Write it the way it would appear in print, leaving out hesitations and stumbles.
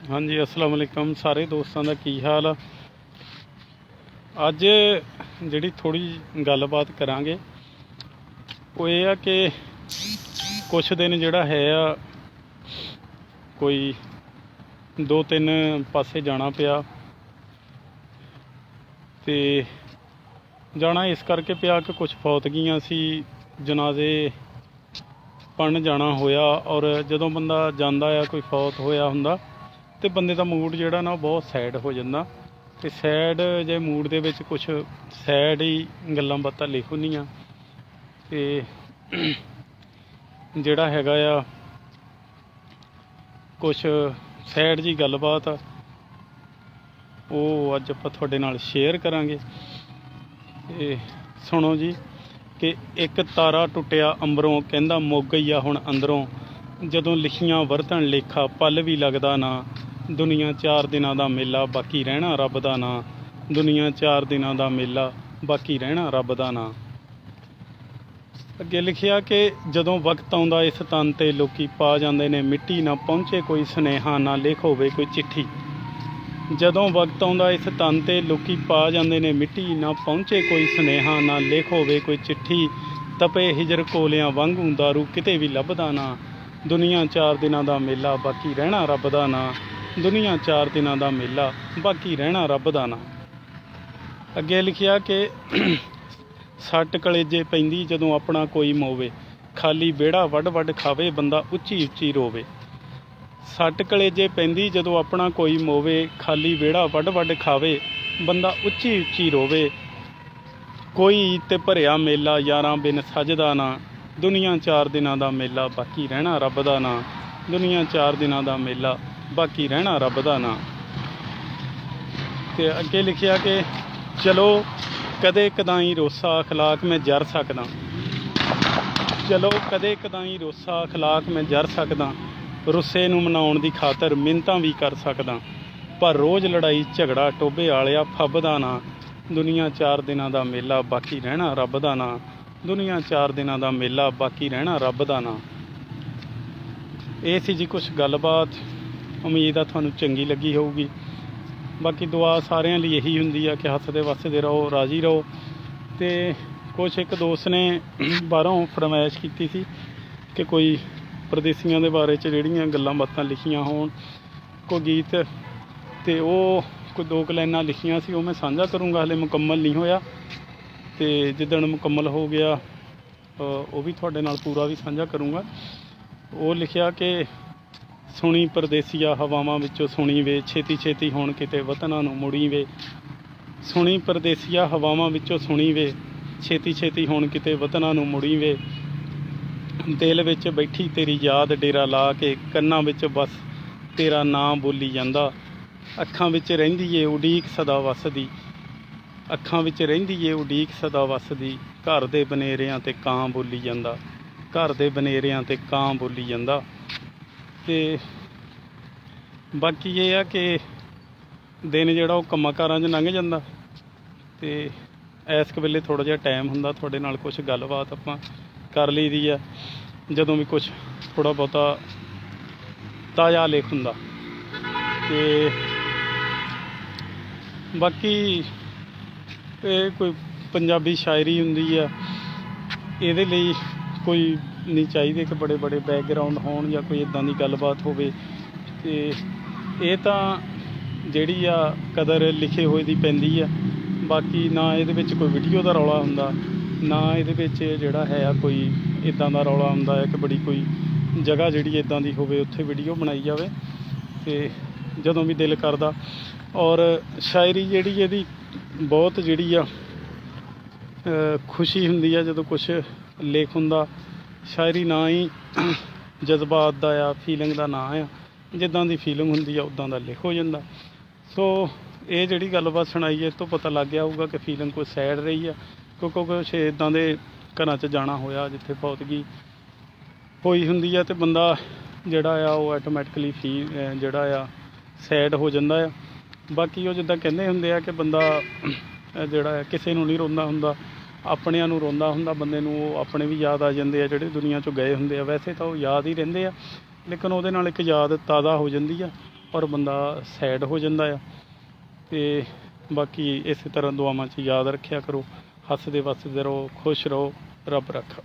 हाँ जी, अस्सलाम वालेकुम सारे दोस्तों का की हाल आ। अज जी थोड़ी गलबात करांगे वो ये आ कि कुछ दिन जोड़ा है कोई 2-3 पासे जाना पिया ते जाना इस करके पिया कि कुछ फौतगियां सी जनाजे पढ़न जाना होया। और जदों बंदा जांदा आ कोई फौत होया हुंदा ते बंदे दा मूड जिहड़ा ना बहुत सैड हो जांदा ते सैड जे मूड दे विच कुछ सैड ही गल्लां बातां लिख हुंदियां ते जिहड़ा हैगा आ कुछ सैड जी गलबात ਉਹ ਅੱਜ ਆਪਾਂ ਤੁਹਾਡੇ ਨਾਲ शेयर करांगे। ਤੇ सुनो जी कि एक तारा टुटिया अंबरों कहंदा मुक गई आ हुण अंदरों जदों लिखियां वरतन लेखा पल भी लगदा ना दुनिया 4 दिनां दा मेला बाकी रहना रब दा ना दुनिया 4 दिनां दा मेला बाकी रहना रब दा ना। ਅੱਗੇ ਲਿਖਿਆ कि ਜਦੋਂ वक्त आउंदा इस तन ते लोकी पा जांदे ने मिट्टी ना पहुँचे कोई सुनेहा ना लिख होवे कोई चिट्ठी। ਜਦੋਂ वक्त आउंदा इस तन ते लोकी पा जांदे ने मिट्टी ना पहुँचे कोई सुनेहा ना लिख होवे कोई चिट्ठी। तपे हिजर कोलियां वांगू दारू किते भी लभदा ना दुनिया 4 दिनां दा मेला बाकी रहना रब दा ना दुनिया 4 दिनां दा मेला बाकी रहना रब दा ना। ਅੱਗੇ ਲਿਖਿਆ कि सट कलेजे पैंदी जदों अपना कोई मोवे खाली बेड़ा वड वड खावे बंदा उच्ची उच्ची रोवे। सट कलेजे पैंदी जदों अपना कोई मोवे खाली बेड़ा वड वड खावे बंदा उच्ची उच्ची रोवे। कोई ते भरिया मेला यारां बिन सजदा ना दुनिया 4 दिनां दा मेला बाकी रहना रब दा ना दुनिया 4 दिनां दा मेला बाकी रहना रब दा ना। ते अगे लिखिया कि चलो कदे कदाई रोसा अखलाक मैं जर सकदा चलो कदे कदाई रोसा अखलाक मैं जर सकदा रुस्से नूं मनाउण दी खातर मिन्नतां भी कर सकदा पर रोज़ लड़ाई झगड़ा टोबे आलिया फबदा ना दुनिया 4 दिनां दा मेला बाकी रहना रब दा ना दुनिया 4 दिनां दा मेला बाकी रहना रब दा ना। ये सी जी कुछ गलबात, उम्मीद आ तुहानूं चंगी लगी होऊगी। बाकी दुआ सारिਆਂ ਲਈ यही ਹੁੰਦੀ ਆ कि हੱਸਦੇ वसदे रहो राजी रहो। तो कुछ एक दोस्त ने बाहरों फरमाइश की सी कि कोई परदेसियों के बारे च ਜਿਹੜੀਆਂ ਗੱਲਾਂ ਬਾਤਾਂ लिखियां होण कोई गीत तो वो कोई 2 लाइनां लिखियां सी वो मैं साझा करूँगा, हले मुकम्मल नहीं होया। तो जिदण मुकम्मल हो गया वो भी तुहाडे नाल पूरा भी साझा करूँगा। वो लिखिया कि सुनी परदेसिया हवावां विचों सुनी वे छेती छेती हुण किते वतनां नूं मुड़ी वे। सुनी परदेसिया हवावां विचों सुनी वे छेती छेती हुण किते वतनां नूं मुड़ी वे। दिल विच बैठी तेरी याद डेरा ला के कन्नां विच बस तेरा नाम बोली जांदा अखां विच रहिंदी ए उडीक सदा वसदी अखां विच रहिंदी ए उडीक सदा वसदी घर दे बनेरियां ते कां बोली जांदा घर दे बनेरियां ते कां बोली जांदा। ते बाकी ये है कि दिन जोड़ा कम्मां कारां च लंघ जांदा ते इस वेले थोड़ा जिहा टाइम हुंदा तुहाडे नाल कुछ गलबात आपां कर लई दी आ जदों भी कुछ थोड़ा बहुता ताज़ा लेख हुंदा। ते बाकी कोई पंजाबी शायरी हुंदी आ इहदे लई कोई नहीं चाहिए कि बड़े बड़े बैकग्राउंड होण या कोई इदां दी गलबात होवे। ते ये तां जिहड़ी आ कदर लिखे होए दी पैंदी आ। बाकी ना इहदे विच कोई वीडियो दा रौला हुंदा ना इहदे विच जिहड़ा है कोई इदां दा रौला हुंदा है कि बड़ी कोई जगह जिहड़ी इदां दी होवे उत्थे वीडियो बनाई जावे। ते जदों भी दिल करदा और शायरी जिहड़ी इहदी बहुत जिहड़ी आ खुशी हुंदी आ जदों कुछ लेख हुंदा। शायरी ना ही जज्बात दा आ फीलिंग दा ना आ जिद्दां दी फीलिंग हुंदी आ उदां दा लिख हो जांदा। सो ये जिहड़ी गलबात सुनाई है इस तो पता लग गया होगा कि फीलिंग कोई सैड रही है क्योंकि कुछ इदां दे घरां च जाना होया जिथे फौतगी होई हुंदी है तो बंदा जिहड़ा आ वो आटोमैटिकली जिहड़ा आ सैड हो जांदा आ। बाकी वो जिद्दां कहंदे हुंदे आ कि बंदा जिहड़ा किसे नूं नहीं रोंदा हुंदा अपणिਆਂ ਨੂੰ ਰੋਂਦਾ ਹੁੰਦਾ ਬੰਦੇ ਨੂੰ ਉਹ ਆਪਣੇ ਵੀ ਯਾਦ ਆ ਜਾਂਦੇ ਆ ਜਿਹੜੇ ਦੁਨੀਆ 'ਚੋਂ ਗਏ ਹੁੰਦੇ ਆ। ਵੈਸੇ ਤਾਂ ਉਹ ਯਾਦ ਹੀ ਰਹਿੰਦੇ ਆ ਲੇਕਿਨ ਉਹਦੇ ਨਾਲ ਇੱਕ ਯਾਦ ਤਾਜ਼ਾ ਹੋ ਜਾਂਦੀ ਆ ਔਰ ਬੰਦਾ ਸੈਡ ਹੋ ਜਾਂਦਾ ਆ। ਤੇ ਬਾਕੀ ਇਸੇ ਤਰ੍ਹਾਂ ਦੁਆਵਾਂ 'ਚ ਯਾਦ ਰੱਖਿਆ ਕਰੋ। ਹੱਸਦੇ ਵਸਦੇ ਰਹੋ, ਖੁਸ਼ ਰਹੋ, ਰੱਬ ਰਾਖਾ।